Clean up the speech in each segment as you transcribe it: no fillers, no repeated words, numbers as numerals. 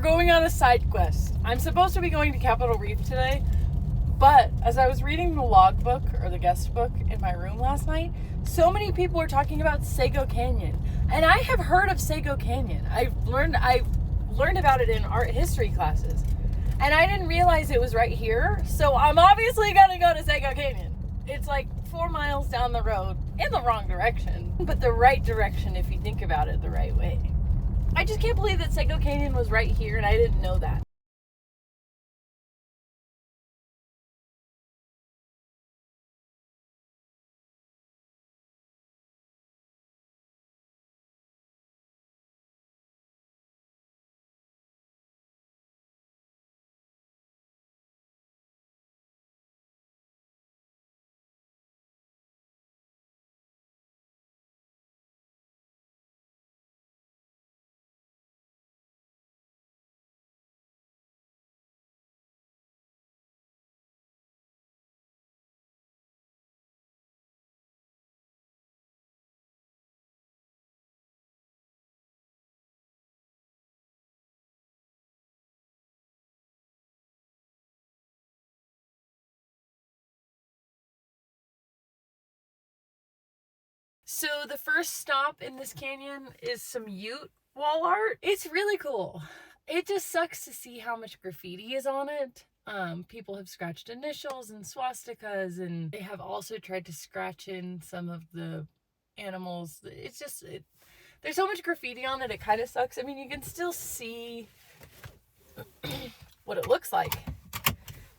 going on a side quest. I'm supposed to be going to Capitol Reef today, but as I was reading the logbook or the guest book in my room last night, so many people were talking about Sego Canyon. And I have heard of Sego Canyon. I've learned about it in art history classes. And I didn't realize it was right here. So I'm obviously gonna go to Sego Canyon. It's like 4 miles down the road in the wrong direction, but the right direction if you think about it the right way. I just can't believe that Sego Canyon was right here and I didn't know that. So the first stop in this canyon is some Ute wall art. It's really cool. It just sucks to see how much graffiti is on it. People have scratched initials and swastikas, and they have also tried to scratch in some of the animals. It's just, there's so much graffiti on it, it kind of sucks. I mean, you can still see what it looks like.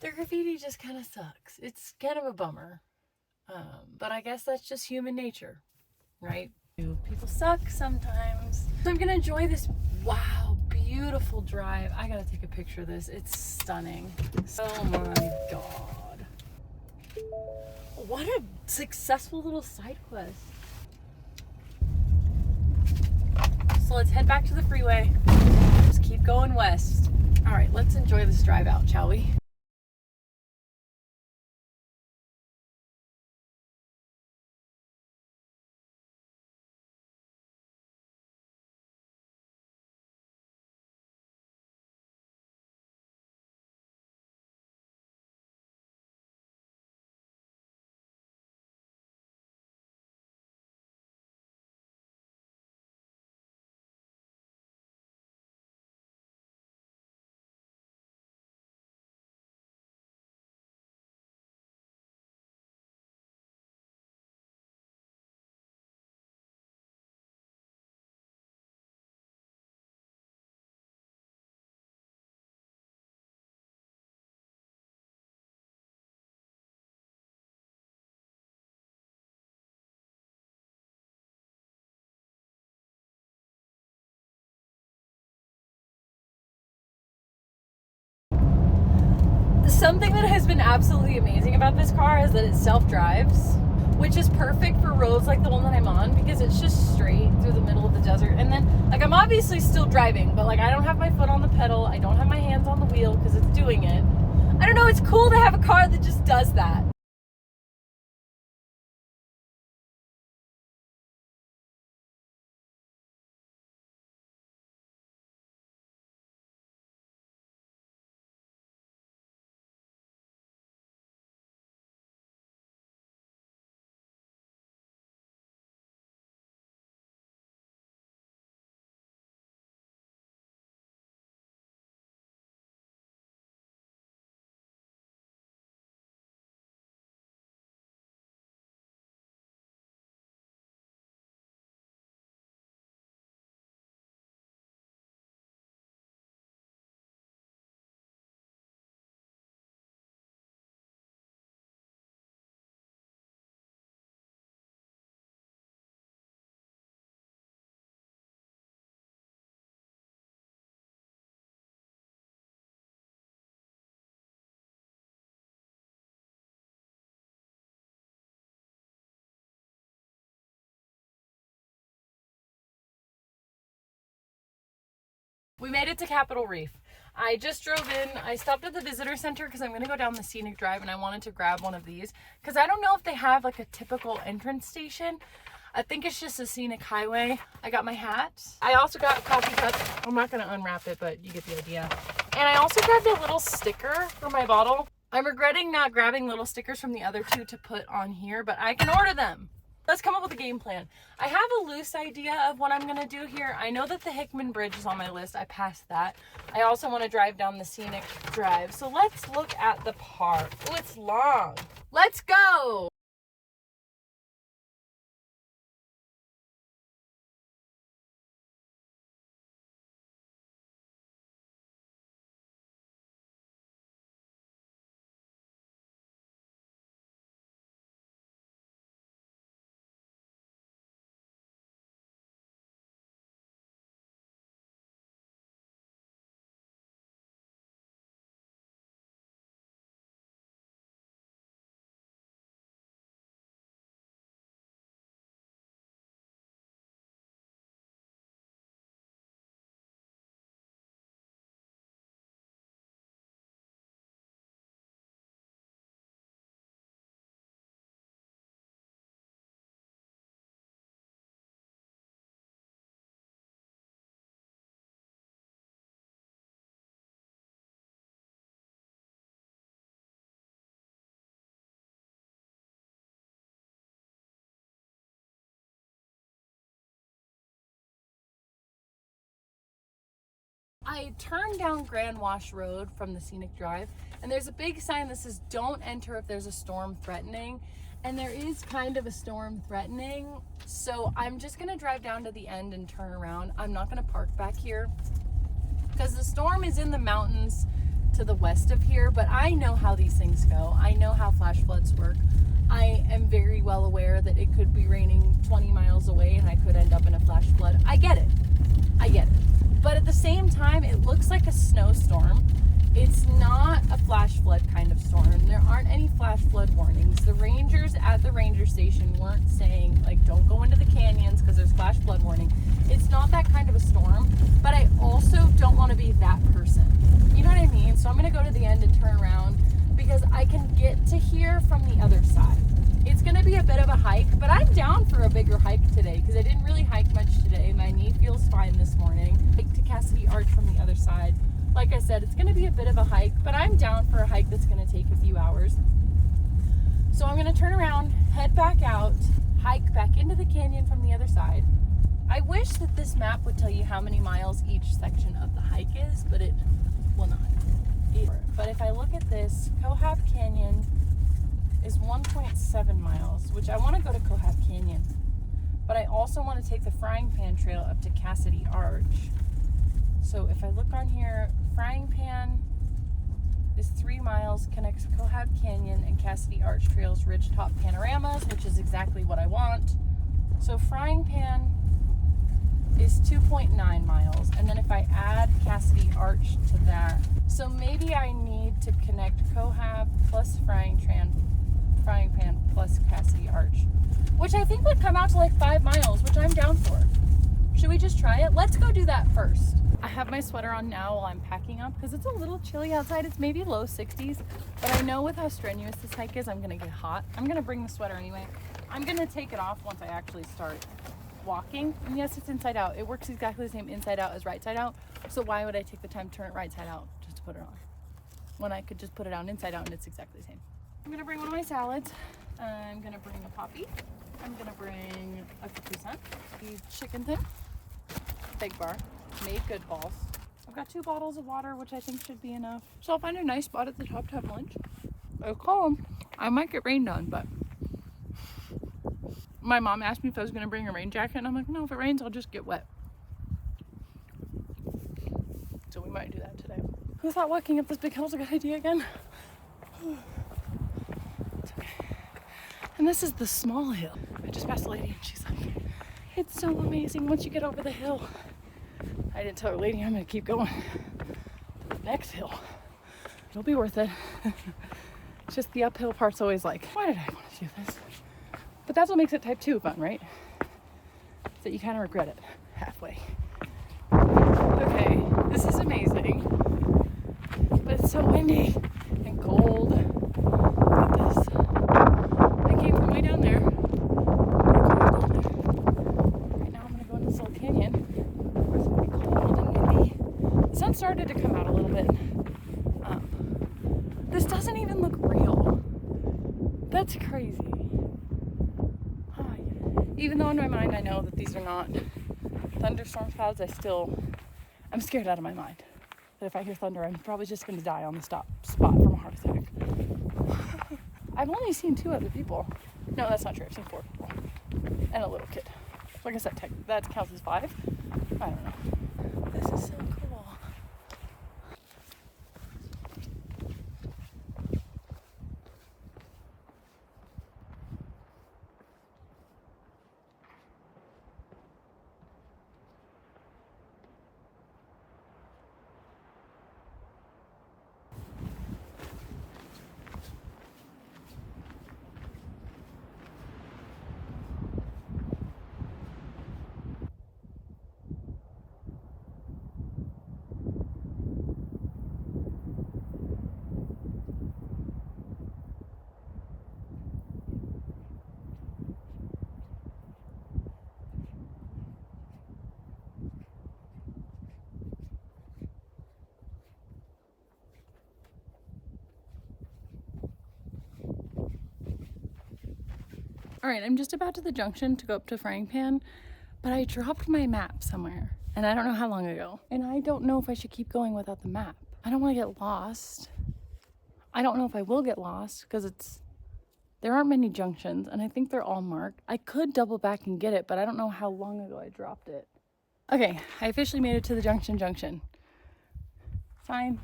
The graffiti just kind of sucks. It's kind of a bummer. But I guess that's just human nature, right? People suck sometimes. So I'm gonna enjoy this, wow, beautiful drive. I gotta take a picture of this. It's stunning. Oh my God. What a successful little side quest. So let's head back to the freeway. Just keep going west. All right, let's enjoy this drive out, shall we? Something that has been absolutely amazing about this car is that it self-drives, which is perfect for roads like the one that I'm on because it's just straight through the middle of the desert. And then, like, I'm obviously still driving, but like I don't have my foot on the pedal, I don't have my hands on the wheel because it's doing it. I don't know, it's cool to have a car that just does that. We made it to Capitol Reef. I just drove in. I stopped at the visitor center because I'm going to go down the scenic drive and I wanted to grab one of these because I don't know if they have like a typical entrance station. I think it's just a scenic highway. I got my hat. I also got coffee cups. I'm not gonna unwrap it, but you get the idea. And I also grabbed a little sticker for my bottle. I'm regretting not grabbing little stickers from the other two to put on here, but I can order them. Let's come up with a game plan. I have a loose idea of what I'm gonna do here. I know that the Hickman Bridge is on my list. I passed that. I also wanna drive down the scenic drive. So let's look at the park. Oh, it's long. Let's go. I turned down Grand Wash Road from the scenic drive, and there's a big sign that says don't enter if there's a storm threatening, and there is kind of a storm threatening, so I'm just gonna drive down to the end and turn around. I'm not gonna park back here because the storm is in the mountains to the west of here, but I know how these things go. I know how flash floods work. I am very well aware that it could be raining 20 miles away and I could end up in a flash flood. I get it. But at the same time, it looks like a snowstorm. It's not a flash flood kind of storm. There aren't any flash flood warnings. The rangers at the ranger station weren't saying, like, don't go into the canyons because there's flash flood warning. It's not that kind of a storm, but I also don't want to be that person. You know what I mean? So I'm going to go to the end and turn around because I can get to here from the other side. It's going to be a bit of a hike, but I'm down for a bigger hike today because I didn't really hike much today. My knee feels fine this morning. Hike to Cassidy Arch from the other side. Like I said, it's going to be a bit of a hike, but I'm down for a hike that's going to take a few hours. So I'm going to turn around, head back out, hike back into the canyon from the other side. I wish that this map would tell you how many miles each section of the hike is, but it will not. But if I look at this, Cohab Canyon is 1.7 miles, which I want to go to Cohab Canyon, but I also want to take the Frying Pan Trail up to Cassidy Arch. So if I look on here, Frying Pan is 3 miles, connects Cohab Canyon and Cassidy Arch Trails Ridgetop Panoramas, which is exactly what I want. So Frying Pan is 2.9 miles, and then if I add Cassidy Arch to that, so maybe I need to connect Cohab plus Frying Pan plus Cassidy Arch, which I think would come out to like 5 miles, which I'm down for. Should we just try it? Let's go do that first. I have my sweater on now while I'm packing up because it's a little chilly outside. It's maybe low 60s, but I know with how strenuous this hike is, I'm gonna get hot. I'm gonna bring the sweater anyway. I'm gonna take it off once I actually start walking. And yes, it's inside out. It works exactly the same inside out as right side out. So why would I take the time to turn it right side out just to put it on when I could just put it on inside out and it's exactly the same? I'm gonna bring one of my salads. I'm gonna bring a poppy. I'm gonna bring a Capri Sun, the chicken thing, big bar, made good balls. I've got 2 bottles of water, which I think should be enough. So I'll find a nice spot at the top to have lunch. I'll call them. I might get rained on, but my mom asked me if I was gonna bring a rain jacket, and I'm like, no, if it rains, I'll just get wet. So we might do that today. Who thought walking up this big hill was a good idea again? It's okay. And this is the small hill. I just passed a lady and she's like, it's so amazing once you get over the hill. I didn't tell her, lady, I'm gonna keep going. Next hill. It'll be worth it. It's just the uphill part's always like, why did I want to do this? But that's what makes it type 2 fun, right? Is that you kind of regret it halfway. Okay, this is amazing. But it's so windy and cold. Look at this. I came from way down there. Cold down there. to come out a little bit. This doesn't even look real. That's crazy. Even though in my mind I know that these are not thunderstorm clouds, I'm scared out of my mind that if I hear thunder, I'm probably just going to die on the spot from a heart attack. I've only seen 2 other people. No, that's not true. I've seen 4 people and a little kid. Like I said, that counts as 5. I don't know. This is so cool. All right, I'm just about to the junction to go up to Frying Pan, but I dropped my map somewhere, and I don't know how long ago. And I don't know if I should keep going without the map. I don't want to get lost. I don't know if I will get lost because there aren't many junctions, and I think they're all marked. I could double back and get it, but I don't know how long ago I dropped it. Okay, I officially made it to the junction. Sign.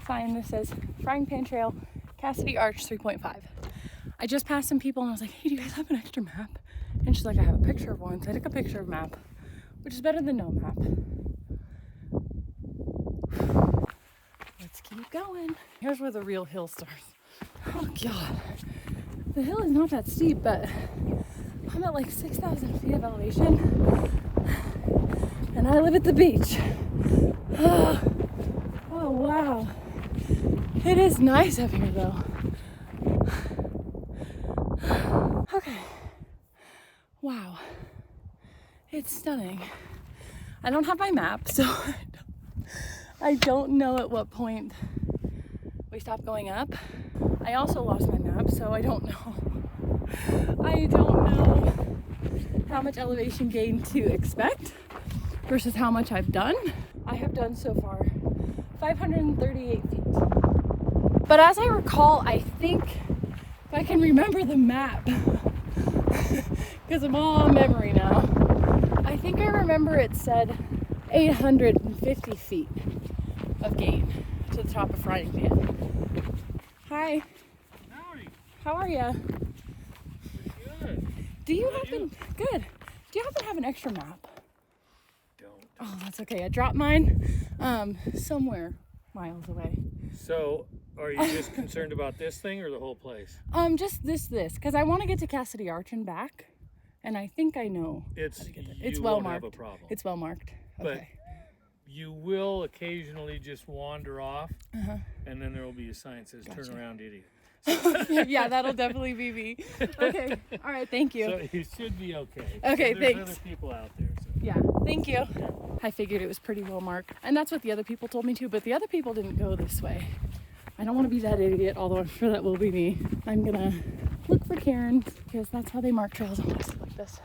This says Frying Pan Trail, Cassidy Arch 3.5. I just passed some people and I was like, hey, do you guys have an extra map? And she's like, I have a picture of one. So I took a picture of a map, which is better than no map. Let's keep going. Here's where the real hill starts. Oh God. The hill is not that steep, but I'm at like 6,000 feet of elevation and I live at the beach. Oh wow. It is nice up here though. Okay. Wow. It's stunning. I don't have my map, so I don't know at what point we stopped going up. I also lost my map, so I don't know. I don't know how much elevation gain to expect versus how much I've done. I have done so far 538 feet. But as I recall, I think if I can remember the map, because I'm all on memory now, I think I remember it said 850 feet of gain to the top of Frying Pan. Hi. Howdy. How are ya? Good. Do you happen to have an extra map? Don't. Oh, that's okay. I dropped mine somewhere miles away. So, are you just concerned about this thing or the whole place? Just this, because I want to get to Cassidy Arch and back, and I think I know how to get there. It's well marked. Have a problem. It's well marked. Okay. But you will occasionally just wander off, and then there will be a sign that says "Turn around, idiot." Yeah, that'll definitely be me. Okay. All right. Thank you. So you should be okay. Okay. So there's Thanks. other people out there. So. Yeah. Thank you. I figured it was pretty well marked, and that's what the other people told me too. But the other people didn't go this way. I don't want to be that idiot, although I'm sure that will be me. I'm gonna look for cairns because that's how they mark trails in places like this.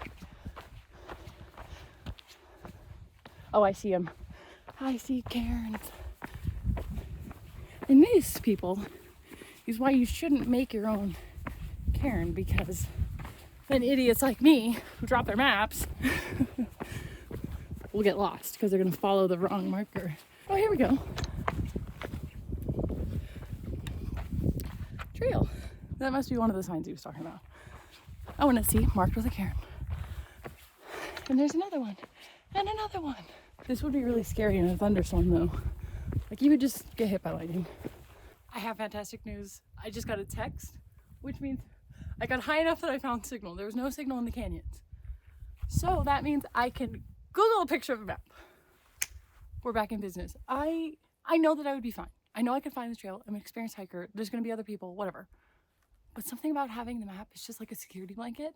Oh, I see them. I see cairns. And these people is why you shouldn't make your own cairn, because then idiots like me who drop their maps will get lost because they're gonna follow the wrong marker. Oh, here we go. Trail. That must be one of the signs he was talking about. I want to see marked with a cairn. And there's another one. And another one. This would be really scary in a thunderstorm though. Like you would just get hit by lightning. I have fantastic news. I just got a text, which means I got high enough that I found signal. There was no signal in the canyons. So that means I can Google a picture of a map. We're back in business. I know that I would be fine. I know I can find the trail. I'm an experienced hiker. There's going to be other people, whatever. But something about having the map is just like a security blanket.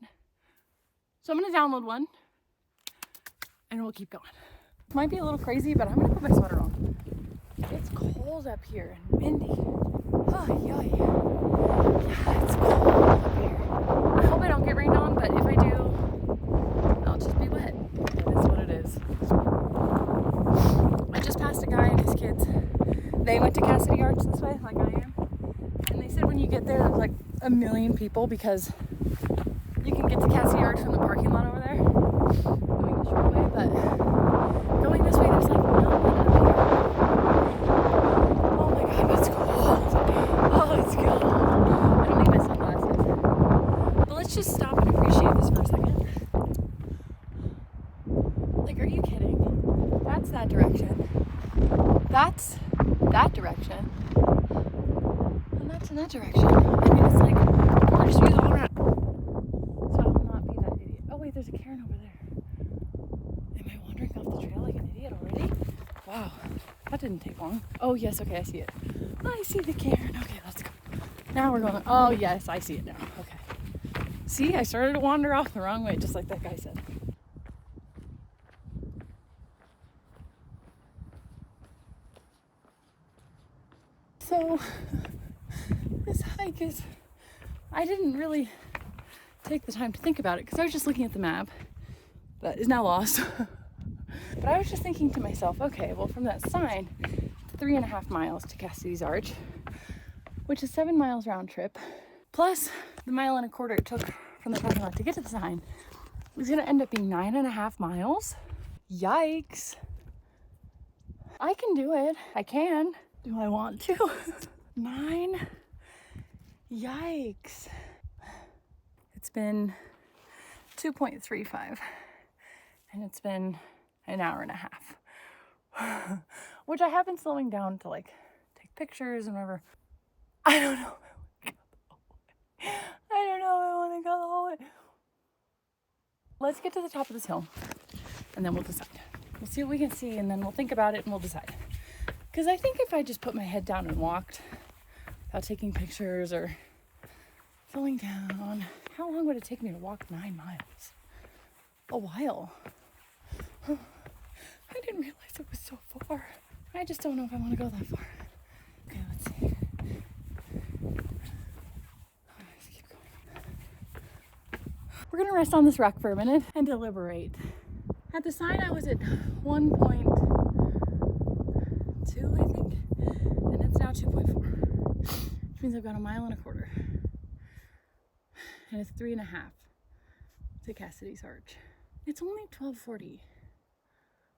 So I'm going to download one and we'll keep going. It might be a little crazy, but I'm going to put my sweater on. cold up here and windy. Oh, yeah. Yeah, it's cold up here. I hope I don't get rained on, but if I do, I'll just be wet. That is what it is. I just passed a guy and his kids. They went to Cassidy Arch this way, like I am. And they said when you get there, there's like a million people because you can get to Cassidy Arch from the parking lot over there, going the short way, but going this way, there's like no one up here. Oh my god, it's cold. Oh, it's cold. I don't need my sunglasses. But let's just stop and appreciate this for a second. Like, are you kidding? That's that direction. That's that direction. And that's in that direction. I mean, it's like gorgeous views all around. So I will not be that idiot. Oh wait, there's a cairn over there. Am I wandering off the trail like an idiot already? Wow, that didn't take long. Oh yes, okay, I see it. I see the cairn. Okay, let's go. Now we're going. Oh yes, I see it now. Okay. See, I started to wander off the wrong way, just like that guy said. So this hike is, I didn't really take the time to think about it because I was just looking at the map that is now lost. But I was just thinking to myself, okay, well, from that sign, it's 3.5 miles to Cassidy's Arch, which is 7 miles round trip, plus the 1.25 miles it took from the parking lot to get to the sign. It's gonna end up being 9.5 miles. Yikes. I can do it. I can. Do I want to? 9? Yikes. It's been 2.35 and it's been an hour and a half, which I have been slowing down to like take pictures and whatever. I don't know if I want to go the whole way. Let's get to the top of this hill and then we'll decide. We'll see what we can see and then we'll think about it and we'll decide. Because I think if I just put my head down and walked without taking pictures or filling down, how long would it take me to walk 9 miles? A while. I didn't realize it was so far. I just don't know if I want to go that far. Okay, let's see. Let's keep going. We're going to rest on this rock for a minute and deliberate. At the sign, I was at 1.2, I think, and it's now 2.4, which means I've got 1.25 miles. And it's 3.5 to Cassidy's Arch. It's only 12:40.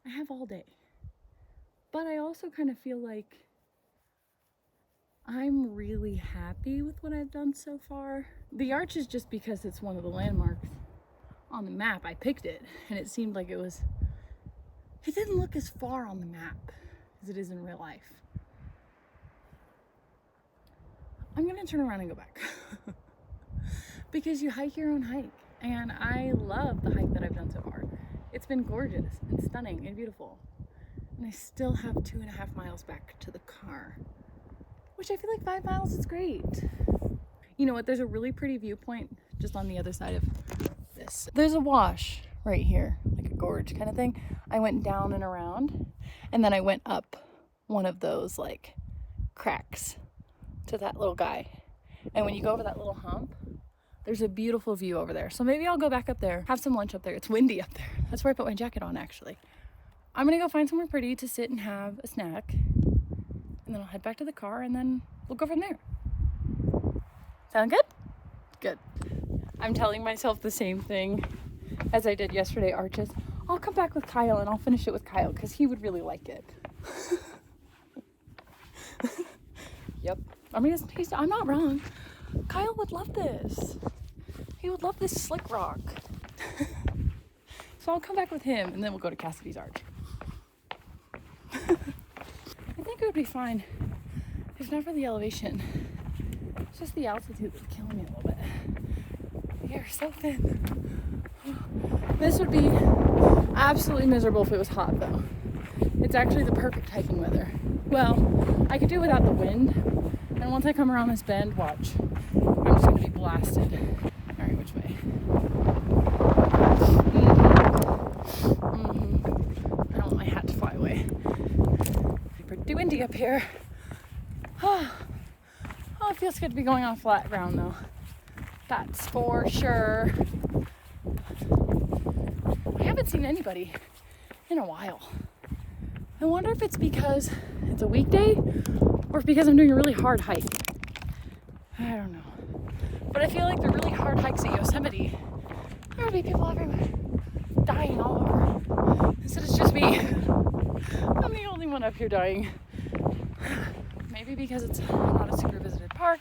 I have all day. But I also kind of feel like I'm really happy with what I've done so far. The arch is just because it's one of the landmarks on the map. I picked it and it seemed like it didn't look as far on the map as it is in real life. I'm gonna turn around and go back. Because you hike your own hike, and I love the hike that I've done so far. It's been gorgeous and stunning and beautiful, and I still have 2.5 miles back to the car, which I feel like 5 miles is great. You know what, there's a really pretty viewpoint just on the other side of this. There's a wash right here, like a gorge kind of thing. I went down and around, and then I went up one of those like cracks to that little guy, and when you go over that little hump, there's a beautiful view over there. So maybe I'll go back up there, have some lunch up there. It's windy up there. That's where I put my jacket on, actually. I'm gonna go find somewhere pretty to sit and have a snack. And then I'll head back to the car and then we'll go from there. Sound good? Good. I'm telling myself the same thing as I did yesterday, Arches. I'll come back with Kyle and I'll finish it with Kyle because he would really like it. Yep. I mean, I'm not wrong. Kyle would love this. He would love this slick rock. So I'll come back with him and then we'll go to Cassidy's Arch. I think it would be fine if not for the elevation. It's just the altitude that's killing me a little bit. The air is so thin. This would be absolutely miserable if it was hot though. It's actually the perfect hiking weather. Well, I could do without the wind. And once I come around this bend, watch. I'm just gonna be blasted. All right, which way? I don't want my hat to fly away. It's pretty windy up here. Oh, it feels good to be going on flat ground though. That's for sure. I haven't seen anybody in a while. I wonder if it's because it's a weekday or if because I'm doing a really hard hike. I don't know. But I feel like the really hard hikes at Yosemite, there will be people everywhere, dying all over. Instead it's just me. I'm the only one up here dying. Maybe because it's not a super visited park.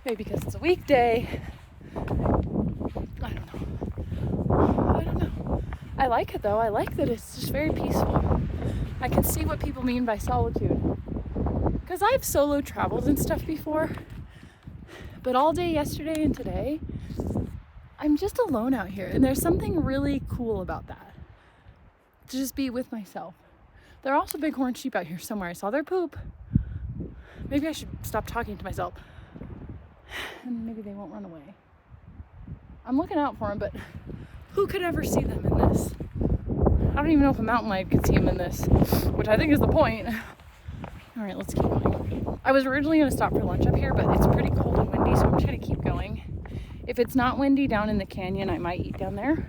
Maybe because it's a weekday. I don't know. I like it though. I like that it's just very peaceful. I can see what people mean by solitude. Because I've solo traveled and stuff before. But all day yesterday and today, I'm just alone out here. And there's something really cool about that. To just be with myself. There are also bighorn sheep out here somewhere. I saw their poop. Maybe I should stop talking to myself. And maybe they won't run away. I'm looking out for them, but who could ever see them in this? I don't even know if a mountain lion could see them in this, which I think is the point. All right, let's keep going. I was originally going to stop for lunch up here, but it's pretty cold and windy, so I'm just going to keep going. If it's not windy down in the canyon, I might eat down there,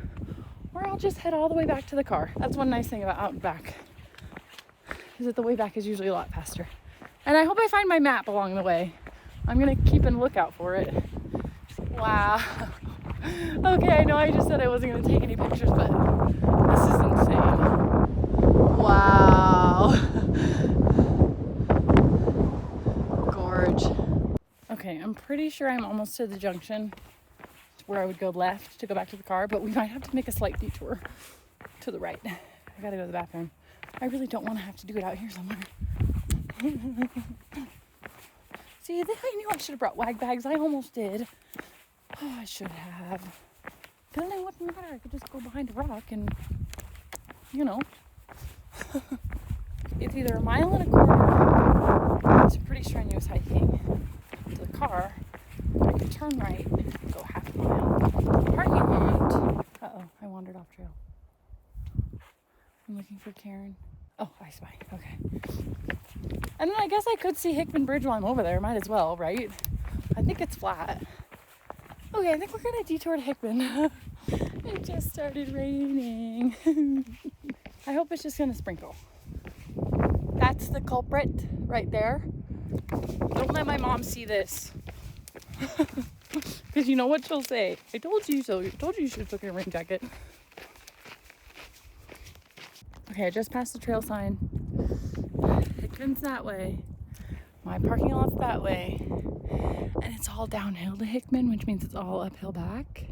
or I'll just head all the way back to the car. That's one nice thing about out and back, is that the way back is usually a lot faster. And I hope I find my map along the way. I'm going to keep a lookout for it. Wow. Okay, I know I just said I wasn't going to take any pictures, but this is insane. Wow. Gorge. Okay, I'm pretty sure I'm almost to the junction where I would go left to go back to the car, but we might have to make a slight detour to the right. I gotta go to the bathroom. I really don't want to have to do it out here somewhere. See, I knew I should have brought wag bags. I almost did. Oh, I should have. But then it wouldn't matter. I could just go behind a rock and, you know. It's either a mile and a quarter. It's pretty strenuous hiking to the car. I could turn right and go half a mile. Parking lot. Uh-oh, I wandered off trail. I'm looking for Karen. Oh, I spy. Okay. And then I guess I could see Hickman Bridge while I'm over there. Might as well, right? I think it's flat. Okay, I think we're gonna detour to Hickman. It just started raining. I hope it's just gonna sprinkle. That's the culprit right there. Don't let my mom see this. Because you know what she'll say. I told you so. I told you should have taken a rain jacket. Okay, I just passed the trail sign. Hickman's that way. My parking lot's that way. And it's all downhill to Hickman, which means it's all uphill back.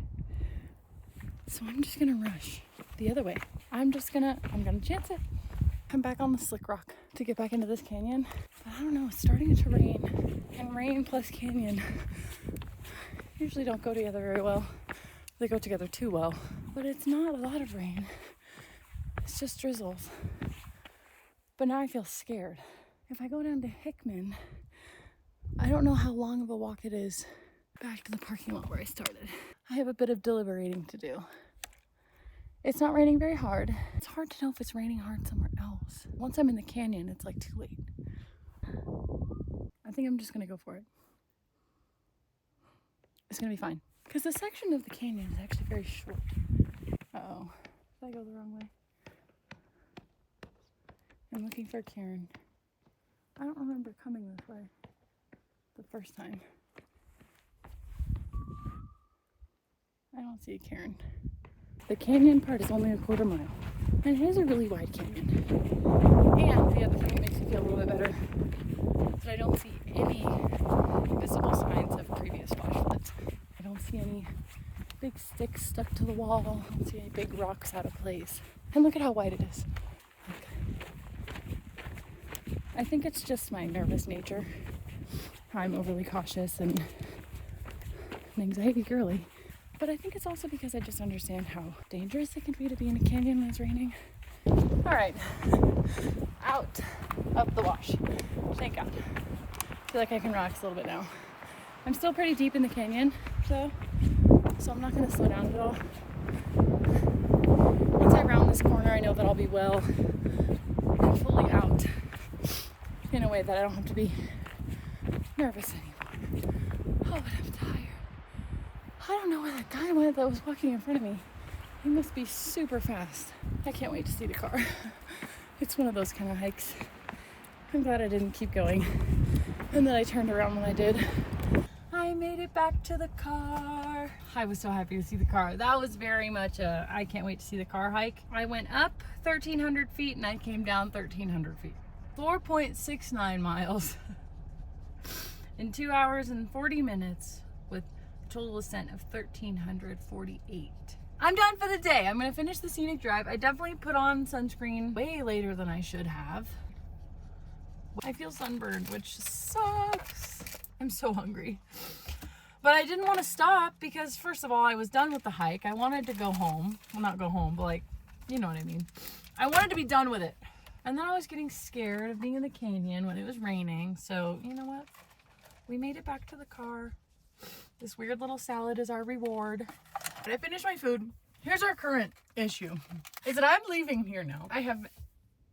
So I'm just gonna rush the other way. I'm gonna chance it. I'm back on the slick rock to get back into this canyon. But I don't know, it's starting to rain. And rain plus canyon usually don't go together very well. They go together too well. But it's not a lot of rain. It's just drizzles. But now I feel scared. If I go down to Hickman, I don't know how long of a walk it is back to the parking lot where I started. I have a bit of deliberating to do. It's not raining very hard. It's hard to know if it's raining hard somewhere else. Once I'm in the canyon, it's like too late. I think I'm just gonna go for it. It's gonna be fine. Because the section of the canyon is actually very short. Uh-oh, did I go the wrong way? I'm looking for Karen. I don't remember coming this way the first time. I don't see a Karen. The canyon part is only a quarter mile. And it is a really wide canyon. And the other thing that makes me feel a little bit better is that I don't see any visible signs of previous flash floods. I don't see any big sticks stuck to the wall. I don't see any big rocks out of place. And look at how wide it is. I think it's just my nervous nature. I'm overly cautious and an anxiety girly. But I think it's also because I just understand how dangerous it can be to be in a canyon when it's raining. All right, out of the wash. Thank God. I feel like I can relax a little bit now. I'm still pretty deep in the canyon, though, so I'm not gonna slow down at all. Once I round this corner, I know that I'll be well and fully out in a way that I don't have to be nervous anymore. Oh, but I'm tired. I don't know where that guy went that was walking in front of me. He must be super fast. I can't wait to see the car. It's one of those kind of hikes. I'm glad I didn't keep going. And then I turned around when I did. I made it back to the car. I was so happy to see the car. That was very much a I can't wait to see the car hike. I went up 1,300 feet and I came down 1,300 feet. 4.69 miles in 2 hours and 40 minutes with a total ascent of 1,348. I'm done for the day. I'm gonna finish the scenic drive. I definitely put on sunscreen way later than I should have. I feel sunburned, which sucks. I'm so hungry. But I didn't want to stop because, first of all, I was done with the hike. I wanted to go home. Well, not go home, but like, you know what I mean. I wanted to be done with it. And then I was getting scared of being in the canyon when it was raining. So, you know what? We made it back to the car. This weird little salad is our reward. But I finished my food. Here's our current issue. Is that I'm leaving here now. I have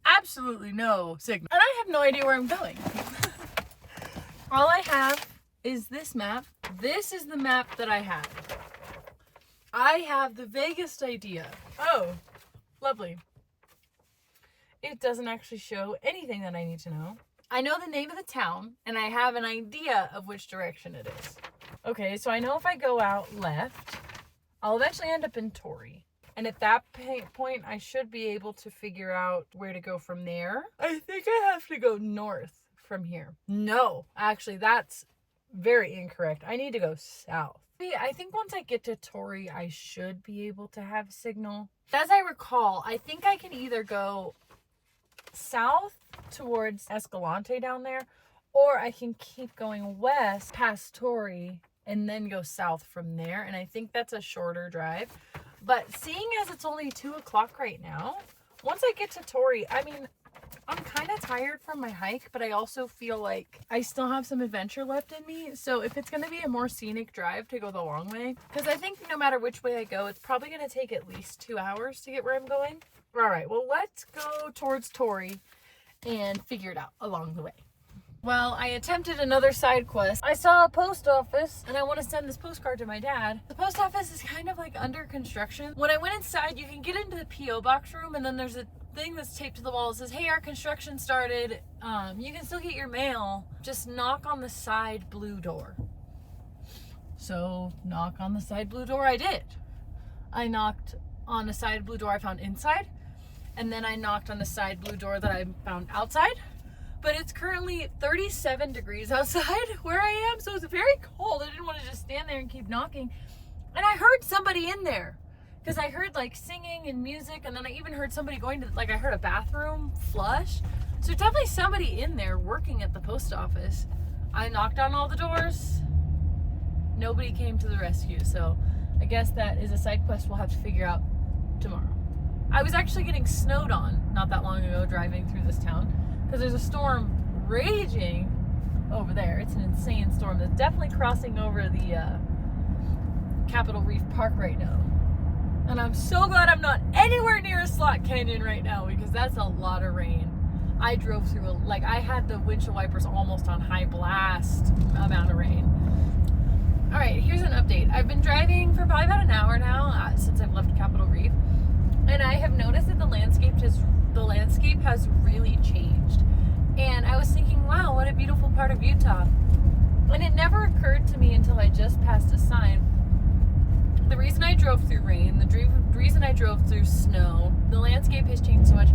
absolutely no signal. And I have no idea where I'm going. All I have is this map. This is the map that I have. I have the vaguest idea. Oh, lovely. It doesn't actually show anything that I need to know. I know the name of the town, and I have an idea of which direction it is. Okay, so I know if I go out left, I'll eventually end up in Torrey. And at that point, I should be able to figure out where to go from there. I think I have to go north from here. No, actually, that's very incorrect. I need to go south. I think once I get to Torrey, I should be able to have signal. As I recall, I think I can either go south towards Escalante down there, or I can keep going west past Torrey and then go south from there. And I think that's a shorter drive. But seeing as it's only 2 o'clock right now, once I get to Torrey, I mean, I'm kind of tired from my hike, but I also feel like I still have some adventure left in me. So if it's going to be a more scenic drive to go the long way, because I think no matter which way I go, it's probably going to take at least 2 hours to get where I'm going. All right, well, let's go towards Torrey and figure it out along the way. Well, I attempted another side quest. I saw a post office and I want to send this postcard to my dad. The post office is kind of like under construction. When I went inside, you can get into the P.O. box room and then there's a thing that's taped to the wall that says, hey, our construction started. You can still get your mail. Just knock on the side blue door. So knock on the side blue door I did. I knocked on the side blue door I found inside. And then I knocked on the side blue door that I found outside. But it's currently 37 degrees outside where I am, so it's very cold. I didn't want to just stand there and keep knocking. And I heard somebody in there because I heard like singing and music, and then I even heard somebody going to, like, I heard a bathroom flush. So definitely somebody in there working at the post office. I knocked on all the doors. Nobody came to the rescue, so I guess that is a side quest we'll have to figure out tomorrow. I was actually getting snowed on not that long ago driving through this town, because there's a storm raging over there. It's an insane storm that's definitely crossing over the Capitol Reef Park right now. And I'm so glad I'm not anywhere near a slot canyon right now, because that's a lot of rain. I drove through, I had the windshield wipers almost on high blast amount of rain. All right, here's an update. I've been driving for probably about an hour now since I've left Capitol Reef. And I have noticed that the landscape has really changed. And I was thinking, wow, what a beautiful part of Utah. And it never occurred to me until I just passed a sign. The reason I drove through rain, the reason I drove through snow, the landscape has changed so much.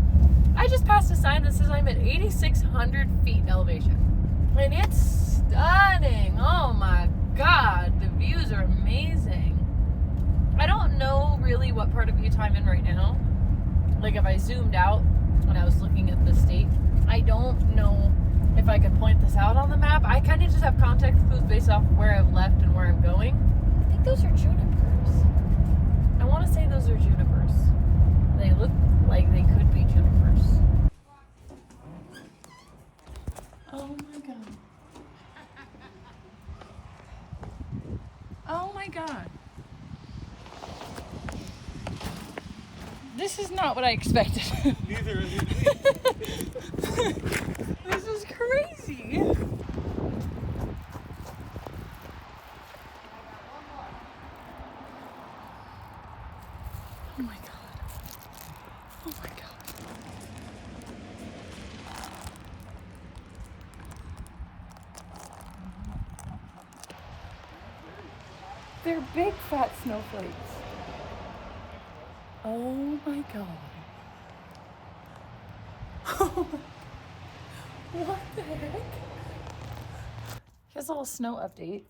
I just passed a sign that says I'm at 8,600 feet elevation. And it's stunning. Oh my God, the views are amazing. I don't know really what part of Utah I'm in right now. Like if I zoomed out when I was looking at the state, I don't know if I could point this out on the map. I kind of just have context clues based off where I've left and where I'm going. I think those are junipers. I want to say those are junipers. They look like they could be junipers. Oh my God. Oh my God. This is not what I expected. Neither is it. This is crazy. They're big fat snowflakes. Oh my god. What the heck? Here's a little snow update.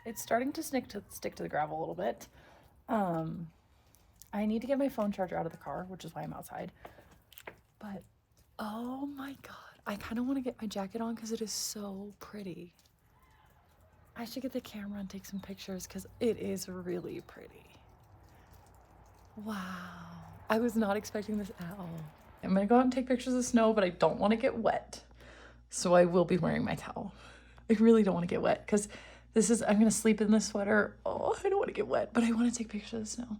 It's starting to stick to the gravel a little bit. I need to get my phone charger out of the car, which is why I'm outside. But oh my god, I kind of want to get my jacket on because it is so pretty. I should get the camera and take some pictures because it is really pretty. Wow, I was not expecting this at all. I'm gonna go out and take pictures of snow, but I don't want to get wet, so I will be wearing my towel. I really don't want to get wet because I'm gonna sleep in this sweater. Oh, I don't want to get wet, but I want to take pictures of the snow.